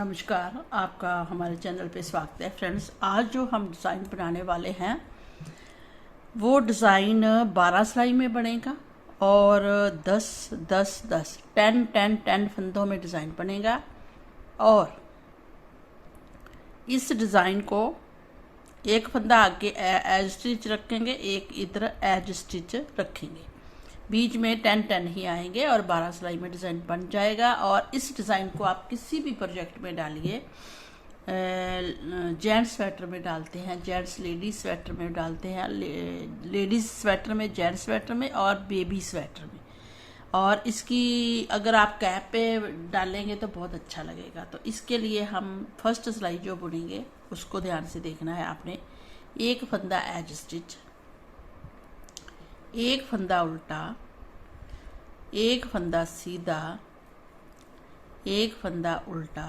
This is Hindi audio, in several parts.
नमस्कार, आपका हमारे चैनल पे स्वागत है। फ्रेंड्स, आज जो हम डिज़ाइन बनाने वाले हैं वो डिज़ाइन 12 सिलाई में बनेगा और 10 10 10 10 10 10 फंदों में डिज़ाइन बनेगा। और इस डिज़ाइन को एक फंदा आगे एज स्टिच रखेंगे, एक इधर एज स्टिच रखेंगे, बीच में 10 10 ही आएंगे और 12 सिलाई में डिज़ाइन बन जाएगा। और इस डिज़ाइन को आप किसी भी प्रोजेक्ट में डालिए, जेंट्स स्वेटर में डालते हैं, जेंट्स लेडीज स्वेटर में डालते हैं, लेडीज स्वेटर में, जेंट्स स्वेटर में और बेबी स्वेटर में। और इसकी अगर आप कैप पे डालेंगे तो बहुत अच्छा लगेगा। तो इसके लिए हम फर्स्ट सिलाई जो बुनेंगे उसको ध्यान से देखना है आपने। एक फंदा एज स्टिच, एक फंदा उल्टा, एक फंदा सीधा, एक फंदा उल्टा,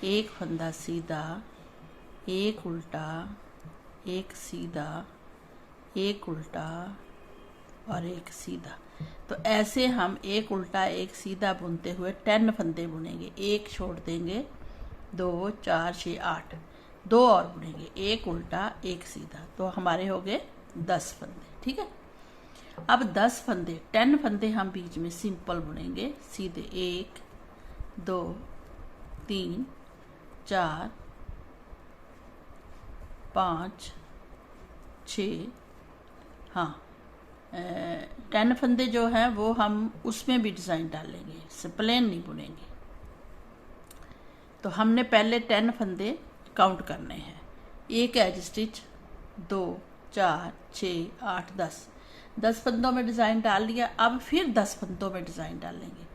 एक फंदा सीधा, एक उल्टा, एक सीधा, एक उल्टा और एक सीधा। तो ऐसे हम एक उल्टा एक सीधा बुनते हुए 10 फंदे बुनेंगे। एक छोड़ देंगे, 2 4 6 8, 2 और बुनेंगे, एक उल्टा एक सीधा, तो हमारे हो गए 10 फंदे। ठीक है, अब 10 फंदे 10 फंदे हम बीच में सिंपल बुनेंगे सीधे। 1 2 3 4 5 6, हाँ 10 फंदे जो हैं वो हम उसमें भी डिज़ाइन डालेंगे, प्लेन नहीं बुनेंगे। तो हमने पहले 10 फंदे काउंट करने हैं। एक एज स्टिच, 2 4 6 8 10 फंदों में डिज़ाइन डाल लिया। अब फिर 10 फंदों में डिज़ाइन डालेंगे।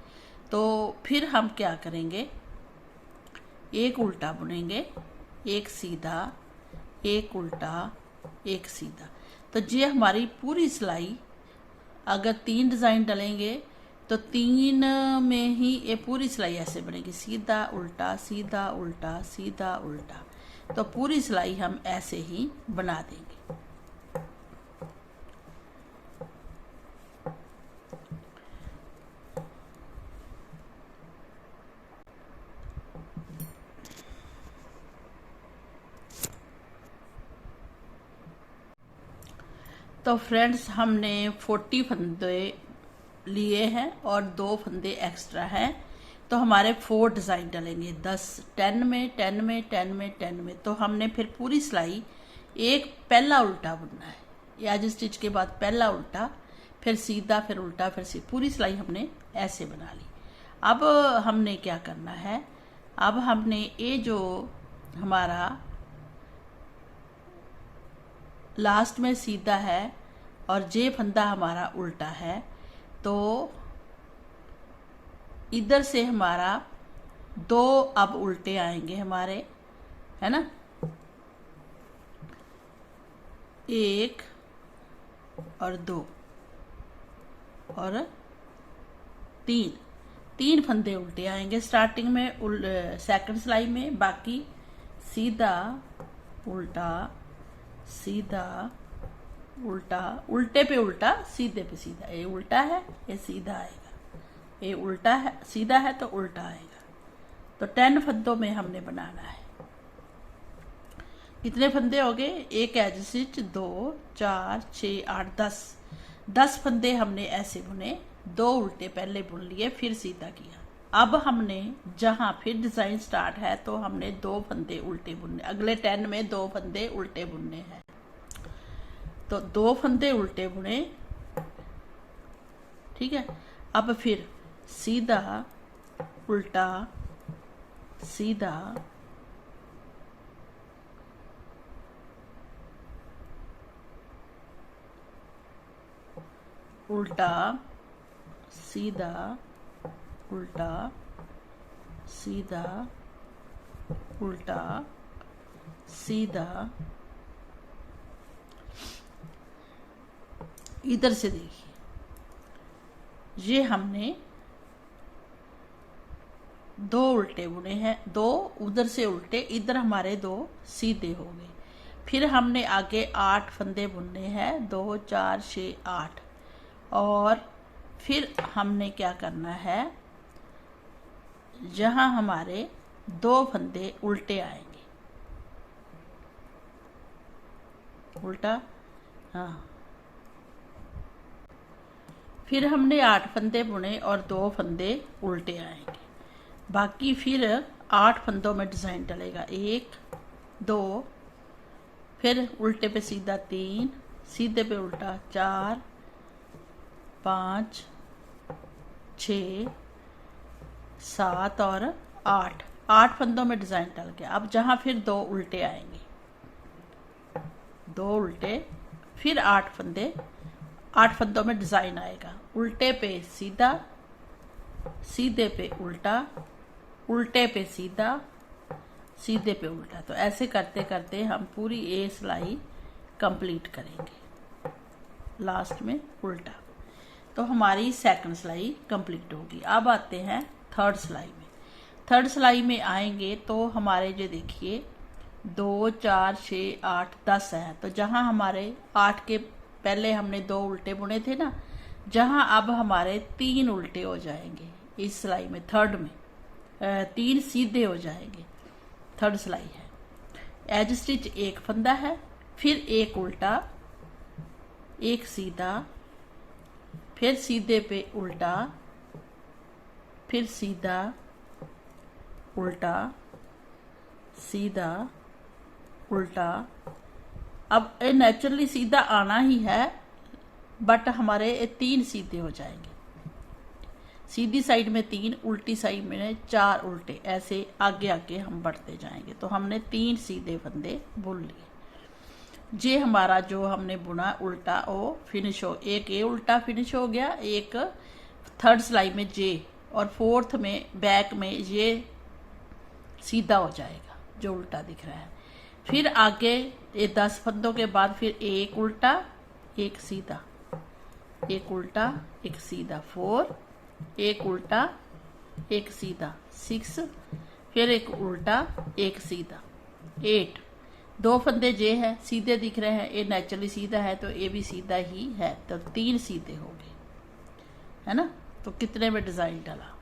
तो फिर हम क्या करेंगे, एक उल्टा बुनेंगे, एक सीधा, एक उल्टा, एक सीधा। तो ये हमारी पूरी सिलाई, अगर 3 डिज़ाइन डालेंगे तो 3 में ही ये पूरी सिलाई ऐसे बनेगी, सीधा उल्टा सीधा उल्टा सीधा उल्टा। तो पूरी सिलाई हम ऐसे ही बना देंगे। तो फ्रेंड्स, हमने 40 फंदे लिए हैं और 2 फंदे एक्स्ट्रा हैं। तो हमारे 4 डिज़ाइन डलेंगे, 10 में 10 में 10 में 10 में। तो हमने फिर पूरी सिलाई एक पहला उल्टा बुनना है, एज स्टिच के बाद पहला उल्टा, फिर सीधा, फिर उल्टा, फिर सीधा। पूरी सिलाई हमने ऐसे बना ली। अब हमने क्या करना है, अब हमने ये जो हमारा लास्ट में सीधा है और जे फंदा हमारा उल्टा है, तो इधर से हमारा 2 अब उल्टे आएंगे हमारे, है ना। 1 और 2 और 3 फंदे उल्टे आएंगे स्टार्टिंग में, सेकंड सिलाई में। बाकी सीधा उल्टा सीधा उल्टा, उल्टे पे उल्टा, सीधे पे सीधा। ये उल्टा है, ये सीधा आएगा, ये उल्टा है, सीधा है तो उल्टा आएगा। तो 10 फंदों में हमने बनाना है। कितने फंदे हो गए, एक एज स्टिच, 2 4 6 8 10 फंदे हमने ऐसे बुने। 2 उल्टे पहले बुन लिए, फिर सीधा किया। अब हमने जहां फिर डिज़ाइन स्टार्ट है तो हमने 2 फंदे उल्टे बुनने, अगले 10 में 2 फंदे उल्टे बुनने हैं। तो 2 फंदे उल्टे बुने, ठीक है। अब फिर सीधा उल्टा सीधा उल्टा सीधा उल्टा सीधा उल्टा सीधा। इधर से देखिए, ये हमने 2 उल्टे बुने हैं, 2 उधर से उल्टे, इधर हमारे 2 सीधे हो गए। फिर हमने आगे 8 फंदे बुनने हैं, 2 4 6 8। और फिर हमने क्या करना है, जहां हमारे 2 फंदे उल्टे आएंगे, उल्टा, हाँ। फिर हमने 8 फंदे बुने और 2 फंदे उल्टे आएंगे। बाकी फिर 8 फंदों में डिज़ाइन डलेगा, 1 2, फिर उल्टे पे सीधा 3, सीधे पे उल्टा 4 5 6 7 और 8 फंदों में डिज़ाइन डल गया। अब जहाँ फिर 2 उल्टे आएंगे, 2 उल्टे, फिर 8 फंदे, 8 फंदों में डिज़ाइन आएगा, उल्टे पे सीधा, सीधे पे उल्टा, उल्टे पे सीधा, सीधे पे उल्टा। तो ऐसे करते करते हम पूरी ए सिलाई कंप्लीट करेंगे, लास्ट में उल्टा। तो हमारी सेकंड सिलाई कंप्लीट होगी। अब आते हैं थर्ड सिलाई में। थर्ड सिलाई में आएंगे तो हमारे जो देखिए 2 4 6 8 10 है। तो जहाँ हमारे 8 के पहले हमने 2 उल्टे बुने थे ना, जहाँ अब हमारे 3 उल्टे हो जाएंगे इस सिलाई में, थर्ड में 3 सीधे हो जाएंगे। थर्ड सिलाई है, एज स्टिच 1 फंदा है, फिर 1 उल्टा, 1 सीधा, फिर सीधे पे उल्टा, फिर सीधा उल्टा, सीधा उल्टा। अब ये नेचुरली सीधा आना ही है, बट हमारे 3 सीधे हो जाएंगे। सीधी साइड में 3, उल्टी साइड में 4 उल्टे, ऐसे आगे आगे हम बढ़ते जाएंगे। तो हमने 3 सीधे फंदे बुन लिए। जे हमारा जो हमने बुना उल्टा वो फिनिश हो, एक ये उल्टा फिनिश हो गया, एक थर्ड सिलाई में जे, और फोर्थ में बैक में ये सीधा हो जाएगा जो उल्टा दिख रहा है। फिर आगे ये 10 फंदों के बाद फिर 1 उल्टा 1 सीधा, 1 उल्टा 1 सीधा, 4, 1 उल्टा 1 सीधा, 6, फिर 1 उल्टा 1 सीधा, 8। 2 फंदे जे है सीधे दिख रहे हैं, ये नेचुरली सीधा है तो ये भी सीधा ही है, तो 3 सीधे हो गए, है ना। तो कितने में डिज़ाइन डाला,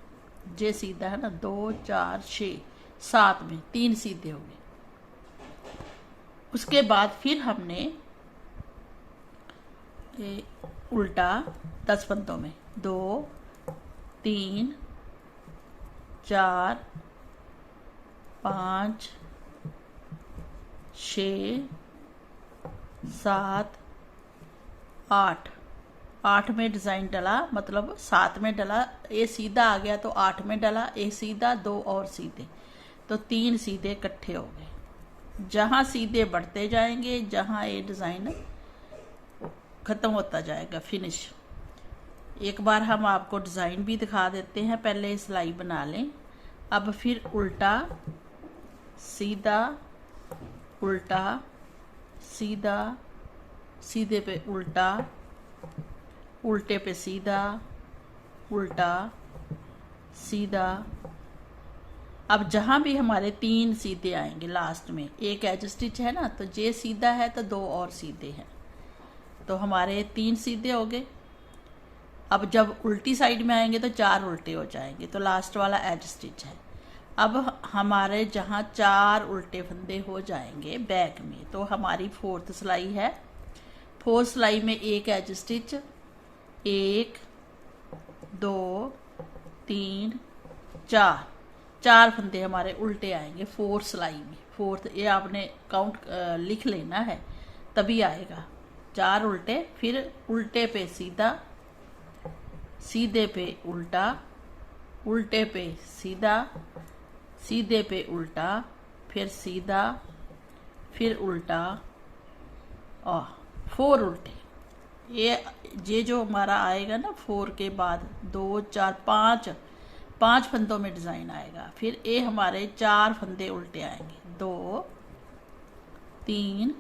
जे सीधा है ना, 2 4 6 7 में 3 सीधे हो गए। उसके बाद फिर हमने उल्टा 10 फंदों में 2 3 4 5 6 7 8, 8 में डिज़ाइन डला, मतलब 7 में डला, ये सीधा आ गया तो 8 में डला, ये सीधा, 2 और सीधे, तो 3 सीधे इकट्ठे हो गए। जहाँ सीधे बढ़ते जाएंगे, जहाँ ये डिज़ाइन ख़त्म होता जाएगा, फिनिश। एक बार हम आपको डिज़ाइन भी दिखा देते हैं, पहले सिलाई बना लें। अब फिर उल्टा सीधा उल्टा सीधा, सीधे पे उल्टा, उल्टे पे सीधा उल्टा सीधा। अब जहाँ भी हमारे 3 सीधे आएंगे लास्ट में, एक एज स्टिच है ना, तो जे सीधा है तो 2 और सीधे हैं, तो हमारे 3 सीधे हो गए। अब जब उल्टी साइड में आएंगे तो 4 उल्टे हो जाएंगे, तो लास्ट वाला एज स्टिच है। अब हमारे जहाँ 4 उल्टे फंदे हो जाएंगे बैक में, तो हमारी फोर्थ सिलाई है। फोर्थ सिलाई में एक एज स्टिच, 1 2 3 4 फंदे हमारे उल्टे आएंगे फोर्थ सिलाई में। फोर्थ ये आपने काउंट लिख लेना है, तभी आएगा। 4 उल्टे, फिर उल्टे पे सीधा, सीधे पे उल्टा, उल्टे पे सीधा, सीधे पे उल्टा, फिर सीधा, फिर उल्टा, और 4 उल्टे। ये जो हमारा आएगा ना 4 के बाद 2 4 5 फंदों में डिज़ाइन आएगा। फिर ये हमारे 4 फंदे उल्टे आएंगे, 2 3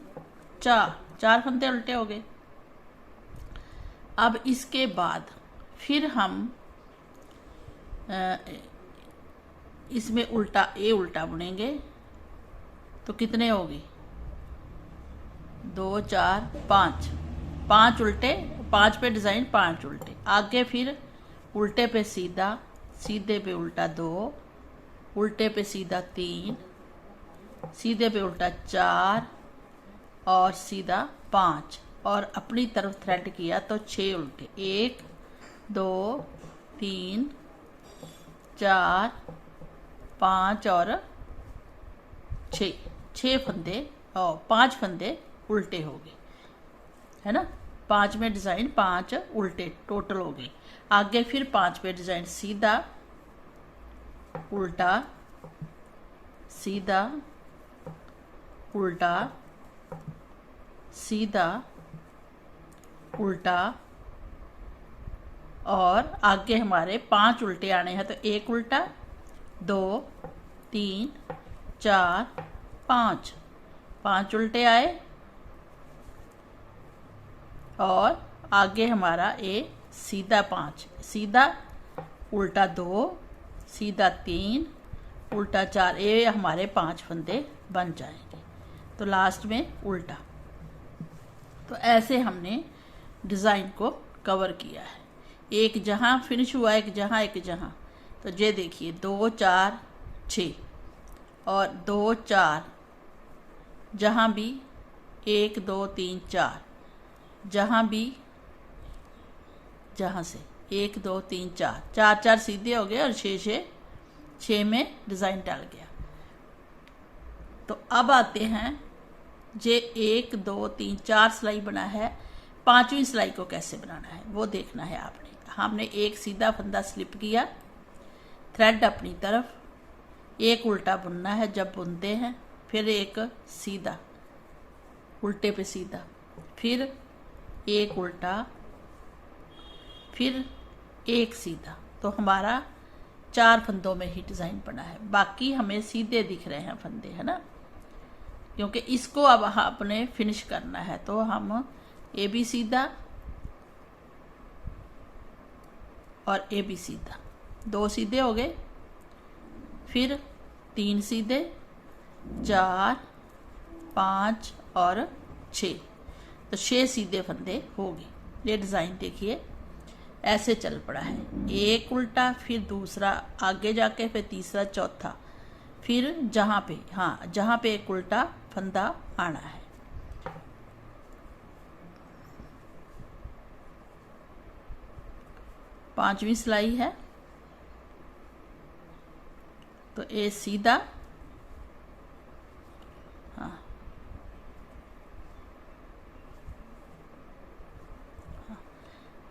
4 फंदे उल्टे हो गए। अब इसके बाद फिर हम इसमें उल्टा ये उल्टा बुनेंगे, तो कितने हो गए, 2 4 5 उल्टे, 5 पे डिज़ाइन 5 उल्टे। आगे फिर उल्टे पे सीधा, सीधे पे उल्टा 2, उल्टे पे सीधा 3, सीधे पे उल्टा 4 और सीधा 5, और अपनी तरफ थ्रेड किया तो 6 उल्टे, 1 2 3 4 5 और 6 फंदे और 5 फंदे उल्टे हो गए, है ना। 5 में डिज़ाइन 5 उल्टे टोटल हो गए। आगे फिर 5 पे डिज़ाइन सीधा उल्टा सीधा उल्टा सीधा उल्टा, और आगे हमारे 5 उल्टे आने हैं तो 1 उल्टा 2 3 4 5 उल्टे आए, और आगे हमारा सीधा 5, सीधा उल्टा 2 सीधा 3 उल्टा 4, ये हमारे 5 फंदे बन जाएंगे। तो लास्ट में उल्टा। तो ऐसे हमने डिज़ाइन को कवर किया है। एक जहाँ फिनिश हुआ, एक जहाँ। तो ये देखिए 2 4 6 और 2 4, जहाँ भी 1 2 3 4, जहाँ भी जहाँ से 1 2 3 4 4 सीधे हो गए और 6 में डिज़ाइन डाल गया। तो अब आते हैं जे 1 2 3 4 सिलाई बना है, 5वीं सिलाई को कैसे बनाना है वो देखना है आपने। हमने एक सीधा फंदा स्लिप किया, थ्रेड अपनी तरफ, एक उल्टा बुनना है जब बुनते हैं, फिर एक सीधा उल्टे पे सीधा, फिर एक उल्टा, फिर एक सीधा। तो हमारा 4 फंदों में ही डिज़ाइन बना है। बाकी हमें सीधे दिख रहे हैं फंदे, है ना, क्योंकि इसको अब आपने फिनिश करना है। तो हम ए भी सीधा और ए भी सीधा, 2 सीधे हो गए, फिर 3 सीधे, 4 5 और 6, तो 6 सीधे फंदे हो गए। ये डिज़ाइन देखिए ऐसे चल पड़ा है, एक उल्टा, फिर दूसरा आगे जाके, फिर तीसरा, चौथा, फिर जहाँ पे एक उल्टा फंदा आना है। पांचवी सिलाई है तो ए सीधा,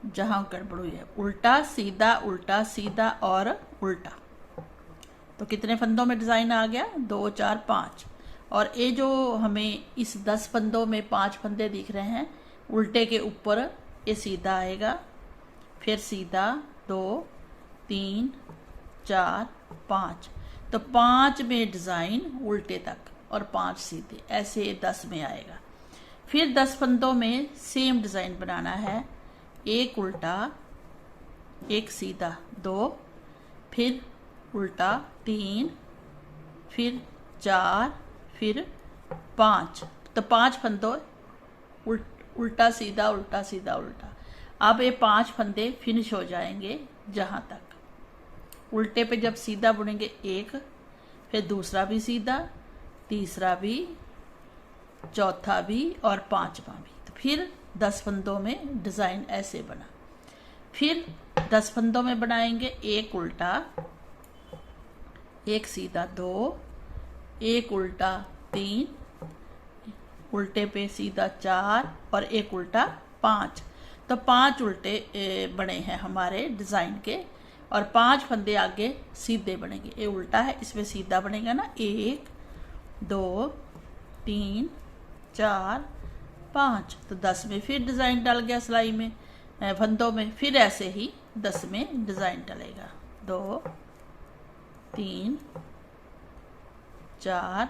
जहां गड़बड़ हुई है, उल्टा सीधा और उल्टा। तो कितने फंदों में डिज़ाइन आ गया, 2 4 5। और ये जो हमें इस 10 फंदों में 5 फंदे दिख रहे हैं, उल्टे के ऊपर ये सीधा आएगा, फिर सीधा 2 3 4 5। तो 5 में डिज़ाइन उल्टे तक और 5 सीधे, ऐसे 10 में आएगा। फिर 10 फंदों में सेम डिज़ाइन बनाना है, एक उल्टा, एक सीधा 2, फिर उल्टा 3, फिर 4, फिर 5। तो 5 फंदों उल्टा सीधा उल्टा सीधा उल्टा। अब ये 5 फंदे फिनिश हो जाएंगे जहां तक उल्टे पे जब सीधा बुनेंगे एक, फिर दूसरा भी सीधा, तीसरा भी, चौथा भी और 5वां भी। तो फिर 10 फंदों में डिज़ाइन ऐसे बना। फिर 10 फंदों में बनाएंगे, एक उल्टा, एक सीधा 2, एक उल्टा 3, उल्टे पे सीधा 4 और एक उल्टा 5। तो 5 उल्टे बने हैं हमारे डिज़ाइन के, और 5 फंदे आगे सीधे बनेंगे। ये उल्टा है, इसमें सीधा बनेगा ना, 1 2 3 4 5। तो 10 में फिर डिज़ाइन डल गया सिलाई में, फंदों में। फिर ऐसे ही 10 में डिज़ाइन डलेगा, 2 3 4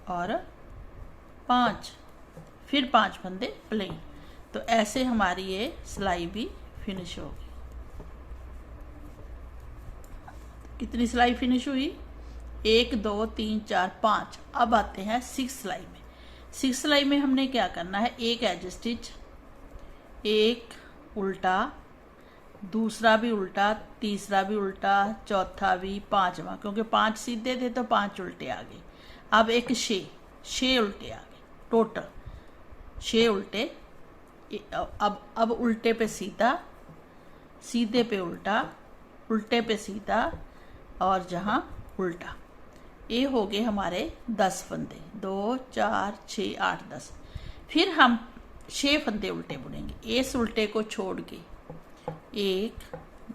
और 5, फिर 5 फंदे प्लेन। तो ऐसे हमारी ये सिलाई भी फिनिश होगी। कितनी सिलाई फिनिश हुई, 1 2 3 4 5। अब आते हैं 6 सिलाई में। 6 सिलाई में हमने क्या करना है, एक एज स्टिच, एक उल्टा, दूसरा भी उल्टा, तीसरा भी उल्टा, चौथा भी, पांचवा, क्योंकि 5 सीधे थे तो 5 उल्टे आ गए। अब एक 6 उल्टे आ गए टोटल, 6 उल्टे। अब उल्टे पे सीधा, सीधे पे उल्टा, उल्टे पे सीधा और जहाँ उल्टा। ये हो गए हमारे 10 फंदे, 2 4 6 8 10। फिर हम 6 फंदे उल्टे बुनेंगे इस उल्टे को छोड़ के। 1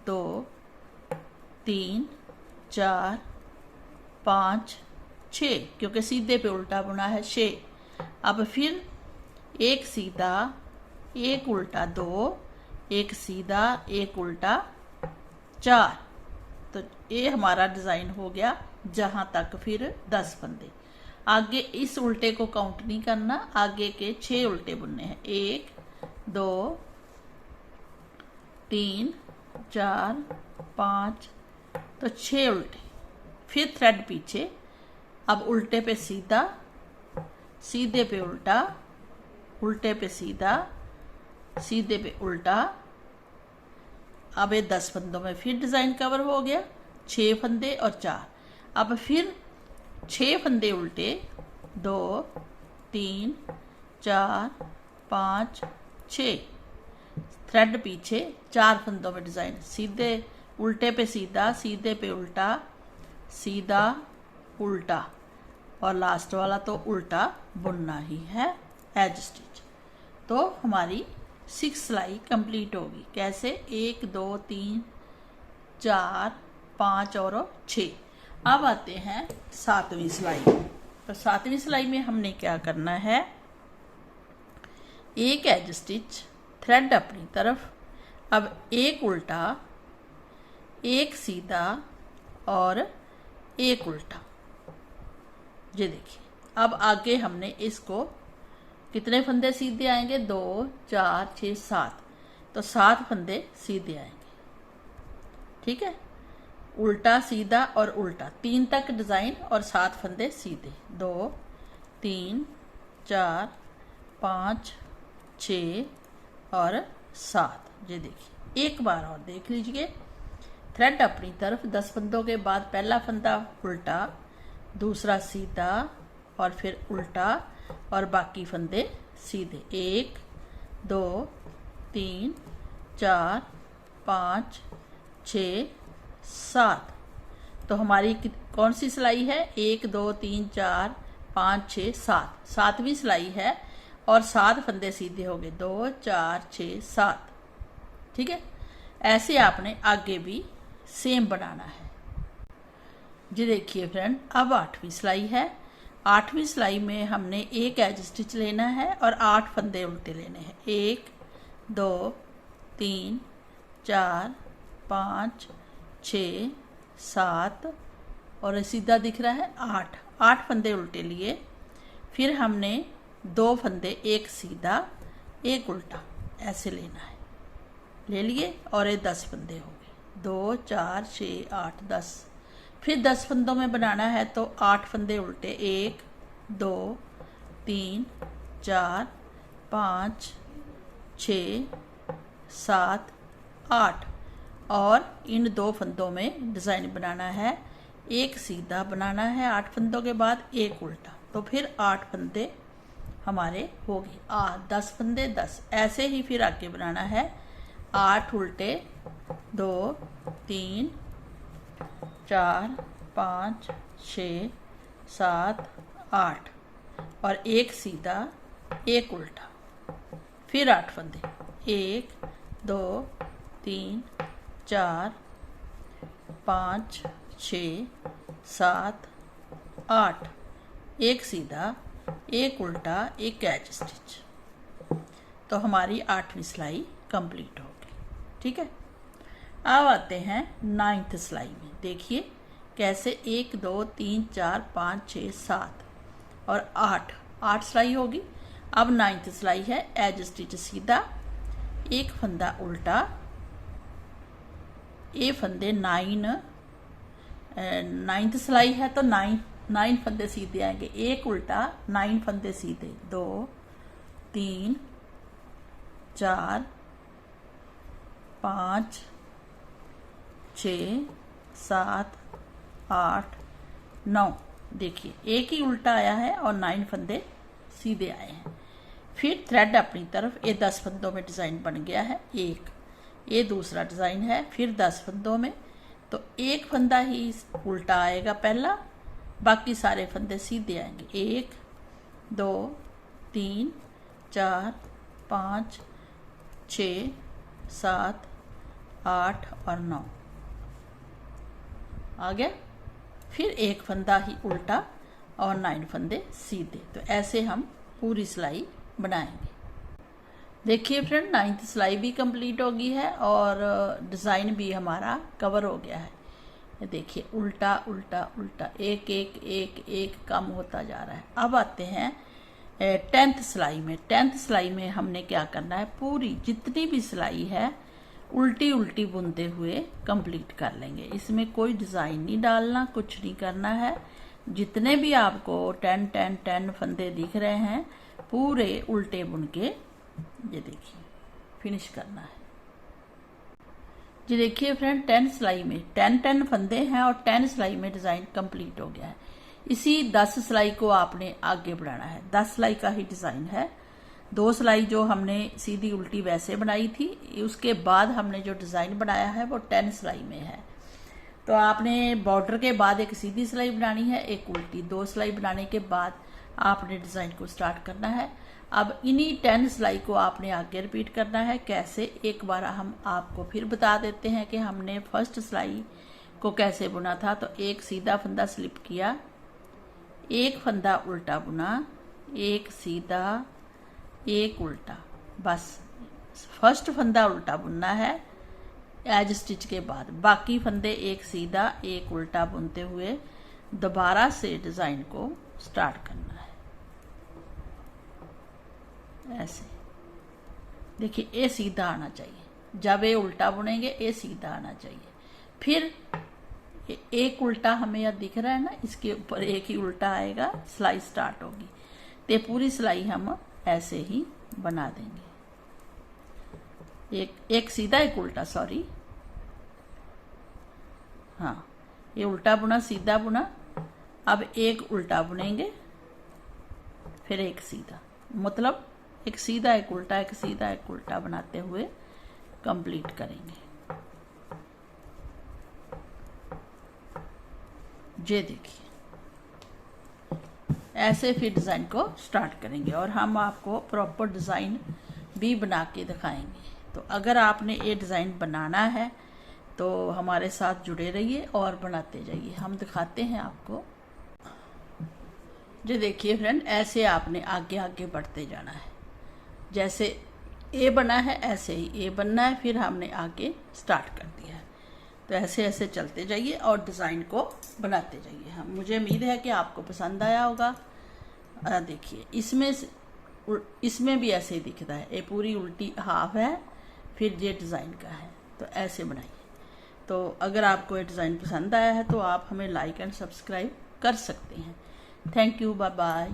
2 3 4 5 6, क्योंकि सीधे पे उल्टा बुना है 6। अब फिर एक सीधा, एक उल्टा 2, एक सीधा, एक उल्टा 4। तो ये हमारा डिज़ाइन हो गया जहाँ तक। फिर 10 फंदे। आगे इस उल्टे को काउंट नहीं करना, आगे के 6 उल्टे बुनने हैं। 1 2 3 4 5, तो 6 उल्टे। फिर थ्रेड पीछे। अब उल्टे पे सीधा, सीधे पे उल्टा, उल्टे पे सीधा, सीधे पे उल्टा। अब ये 10 फंदों में फिर डिज़ाइन कवर हो गया। 6 फंदे और 4। अब फिर 6 फंदे उल्टे, 2 3 4 5 6, थ्रेड पीछे, 4 फंदों में डिज़ाइन। सीधे उल्टे पे सीधा, सीधे पे उल्टा, सीधा उल्टा, और लास्ट वाला तो उल्टा बुनना ही है एज स्टिच। तो हमारी 6 सिलाई कंप्लीट होगी। कैसे? 1 2 3 4 5 और 6। अब आते हैं 7वीं सिलाई। तो 7वीं सिलाई में हमने क्या करना है, एक एज स्टिच, थ्रेड अपनी तरफ, अब एक उल्टा, एक सीधा और एक उल्टा। ये देखिए, अब आगे हमने इसको कितने फंदे सीधे आएंगे, 2 4 6 7, तो 7 फंदे सीधे आएंगे। ठीक है, उल्टा सीधा और उल्टा 3 तक डिज़ाइन और 7 फंदे सीधे। 2 3 4 5 6 और 7। ये देखिए, एक बार और देख लीजिए। थ्रेड अपनी तरफ, 10 फंदों के बाद पहला फंदा उल्टा, दूसरा सीधा और फिर उल्टा, और बाकी फंदे सीधे। 1 2 3 4 5 6 7। तो हमारी कौन सी सिलाई है, 1 2 3 4 5 6 7, 7वीं सिलाई है। और 7 फंदे सीधे हो गए, 2 4 6 7। ठीक है, ऐसे आपने आगे भी सेम बनाना है। जी देखिए फ्रेंड, अब 8वीं सिलाई है। 8वीं सिलाई में हमने एक एज स्टिच लेना है और 8 फंदे उल्टे लेने हैं। 1 2 3 4 5 6 7, और सीधा दिख रहा है 8 फंदे उल्टे लिए। फिर हमने 2 फंदे, एक सीधा एक उल्टा, ऐसे लेना है। ले लिए, और ये 10 फंदे हो गए, 2 4 6 8 10। फिर 10 फंदों में बनाना है तो 8 फंदे उल्टे, 1 2 3 4 5 6 7 8, और इन 2 फंदों में डिज़ाइन बनाना है। एक सीधा बनाना है 8 फंदों के बाद, एक उल्टा, तो फिर 8 फंदे हमारे हो गए। 10 फंदे 10, ऐसे ही फिर आगे बनाना है। 8 उल्टे, 2 3 4 5 6 7 8, और एक सीधा एक उल्टा, फिर 8 फंदे, 1 2 3 4 5 6 7 8, एक सीधा एक उल्टा, एक एज स्टिच। तो हमारी 8वीं सिलाई कंप्लीट हो गई। ठीक है, अब आते हैं 9th सिलाई में। देखिए कैसे, 1 2 3 4 5 6 7 और 8 सिलाई होगी। अब 9th सिलाई है, एज स्टिच सीधा, एक फंदा उल्टा, ये फंदे 9th सिलाई है तो 9 फंदे सीधे आएंगे, एक उल्टा, 9 फंदे सीधे, 2 3 4 5 6 7 8 9। देखिए एक ही उल्टा आया है और 9 फंदे सीधे आए हैं। फिर थ्रेड अपनी तरफ, ये 10 फंदों में डिज़ाइन बन गया है। एक ये दूसरा डिज़ाइन है, फिर 10 फंदों में, तो एक फंदा ही उल्टा आएगा पहला, बाकी सारे फंदे सीधे आएंगे। 1 2 3 4 5 6 7 8 और 9 आ गया। फिर एक फंदा ही उल्टा और 9 फंदे सीधे। तो ऐसे हम पूरी सिलाई बनाएंगे। देखिए फ्रेंड, 9th सिलाई भी कंप्लीट हो गई है और डिज़ाइन भी हमारा कवर हो गया है। ये देखिए उल्टा उल्टा उल्टा, एक एक एक एक कम होता जा रहा है। अब आते हैं 10th सिलाई में। 10th सिलाई में हमने क्या करना है, पूरी जितनी भी सिलाई है उल्टी उल्टी बुनते हुए कंप्लीट कर लेंगे। इसमें कोई डिज़ाइन नहीं डालना, कुछ नहीं करना है। जितने भी आपको 10 10 10 फंदे दिख रहे हैं पूरे उल्टे बुन के, ये देखिए फिनिश करना है। जी देखिए फ्रेंड, 10 सिलाई में 10 10 फंदे हैं और 10 सिलाई में डिज़ाइन कंप्लीट हो गया है। इसी 10 सिलाई को आपने आगे बढ़ाना है। 10 सिलाई का ही डिज़ाइन है। 2 सिलाई जो हमने सीधी उल्टी वैसे बनाई थी, उसके बाद हमने जो डिज़ाइन बनाया है वो 10 सिलाई में है। तो आपने बॉर्डर के बाद एक सीधी सिलाई बनानी है, एक उल्टी। 2 सिलाई बनाने के बाद आपने डिज़ाइन को स्टार्ट करना है। अब इन्हीं 10 सिलाई को आपने आगे रिपीट करना है। कैसे, एक बार हम आपको फिर बता देते हैं कि हमने फर्स्ट सिलाई को कैसे बुना था। तो एक सीधा फंदा स्लिप किया, एक फंदा उल्टा बुना, एक सीधा एक उल्टा, बस फर्स्ट फंदा उल्टा बुनना है एज स्टिच के बाद। बाकी फंदे एक सीधा एक उल्टा बुनते हुए दोबारा से डिज़ाइन को स्टार्ट करना है। ऐसे देखिए, ये सीधा आना चाहिए। जब ये उल्टा बुनेंगे ये सीधा आना चाहिए। फिर एक उल्टा हमें यह दिख रहा है ना, इसके ऊपर एक ही उल्टा आएगा, सिलाई स्टार्ट होगी। तो पूरी सिलाई हम ऐसे ही बना देंगे। एक सीधा एक उल्टा, सॉरी, हाँ, ये उल्टा बुना सीधा बुना। अब एक उल्टा बुनेंगे, फिर एक सीधा, मतलब एक सीधा एक उल्टा, एक सीधा एक उल्टा बनाते हुए कंप्लीट करेंगे। ये देखिए ऐसे फिर डिज़ाइन को स्टार्ट करेंगे और हम आपको प्रॉपर डिज़ाइन भी बना के दिखाएंगे। तो अगर आपने ये डिज़ाइन बनाना है तो हमारे साथ जुड़े रहिए और बनाते जाइए, हम दिखाते हैं आपको। जो देखिए फ्रेंड, ऐसे आपने आगे आगे बढ़ते जाना है। जैसे ए बना है ऐसे ही ए बनना है, फिर हमने आगे स्टार्ट कर दिया है। तो ऐसे ऐसे चलते जाइए और डिज़ाइन को बनाते जाइए। हम, मुझे उम्मीद है कि आपको पसंद आया होगा। देखिए इसमें भी ऐसे ही दिखता है, ये पूरी उल्टी हाफ है, फिर ये डिज़ाइन का है। तो ऐसे बनाइए। तो अगर आपको ये डिज़ाइन पसंद आया है तो आप हमें लाइक एंड सब्सक्राइब कर सकते हैं। Thank you, bye bye.